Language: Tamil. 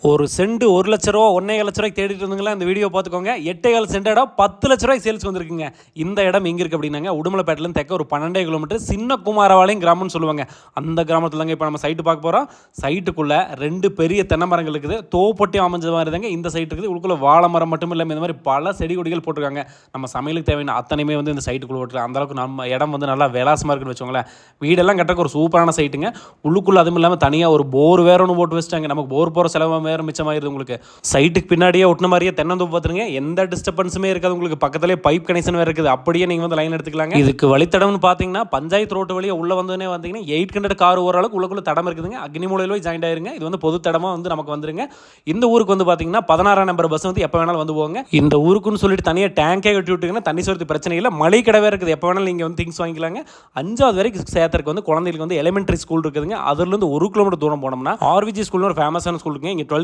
ஒரு சென்ட் 1 லட்ச ரூபா 1,5 லட்ச ரூபாய்க்கு தேடிட்டு இருந்தீங்களா இந்த வீடியோ பார்த்துக்கோங்க. 8,4 சென்ட் இடம் 10 லட்ச ரூபாய்க்கு சேல்ஸ் வந்திருக்குங்க. இந்த இடம் எங்கே இருக்குது அப்படின்னாங்க, உடுமலைப்பேட்டிலேருந்து தெற்க ஒரு 12 கிலோமீட்டர் சின்ன குமாரபாளையம் கிராமம்னு சொல்லுவாங்க. அந்த கிராமத்தில் தாங்க இப்போ நம்ம சைட்டு பார்க்க போகிறோம். சைட்டுக்குள்ளே 2 பெரிய தென்னை மரங்கள் இருக்குது. தோப்பொட்டி அமைஞ்ச மாதிரி தாங்க இந்த சைட்டு இருக்குது. உள்ளுக்குள்ள வாழை மரம் மட்டும் இல்லாமல் இந்த மாதிரி பல செடி கொடிகள் போட்டிருக்காங்க. நம்ம சமையலுக்கு தேவையான அத்தனையுமே வந்து இந்த சைட்டுக்குள்ளே போட்டுருக்காங்க. அந்தளவுக்கு நம்ம இடம் வந்து நல்லா விலாசமாக இருக்குன்னு வச்சுக்கோங்களேன். வீடெல்லாம் கட்டுறக்கு ஒரு சூப்பரான சைட்டுங்க. உள்ளுக்குள்ளே அதுவும் இல்லாமல் தனியாக ஒரு போர் வேற ஒன்று போட்டு வச்சுட்டாங்க. நமக்கு போர் போகிற செலவு வேறு மிச்சமாயிருது. உங்களுக்கு சைட்டுக்கு பின்னாடியே ஒட்டின மாதிரியே தென்னந்தோப்பு பார்த்துருங்க. எந்த டிஸ்டர்பன்ஸுமே இருக்காது. உங்களுக்கு பக்கத்துலேயே பைப் கனெக்ஷன் வேறு இருக்குது. அப்படியே நீங்கள் வந்து லைன் எடுத்துக்கலாங்க. இதுக்கு வழித்தடம்னு பார்த்தீங்கன்னா பஞ்சாயத்து ரோட்டு வழியே உள்ள வந்தோடனே வந்தீங்கன்னா 800 கார் ஓரளவுக்கு உள்ளுக்குள்ள தடம் இருக்குதுங்க. அக்னிமூலையில் போய் ஜாயின் ஆயிருங்க. இது வந்து பொது தடமாக வந்து நமக்கு வந்துருங்க. இந்த ஊருக்கு வந்து பார்த்தீங்கன்னா 16ஆம் நம்பர் பஸ் வந்து எப்போ வேணாலும் வந்து போங்க. இந்த ஊருக்குன்னு சொல்லிட்டு தனியாக டேங்கே கட்டி விட்டுங்கன்னா தண்ணி சொல்றது பிரச்சனை இல்லை. மழை கடவே இருக்குது. எப்போ வேணாலும் நீங்கள் வந்து திங்ஸ் வாங்கிக்கலாங்க. 5வது வரைக்கும் சேர்த்துக்கு வந்து குழந்தைகளுக்கு வந்து எலிமெண்ட்ரி ஸ்கூல் இருக்குதுங்க. அதுலேருந்து 1 கிலோமீட்டர் தூரம் போனோம்னா ஆர்விஜி ஸ்கூல்னு ஒரு ஃபேமஸான ஸ்கூல் இருக்குங்க. இங்கே 12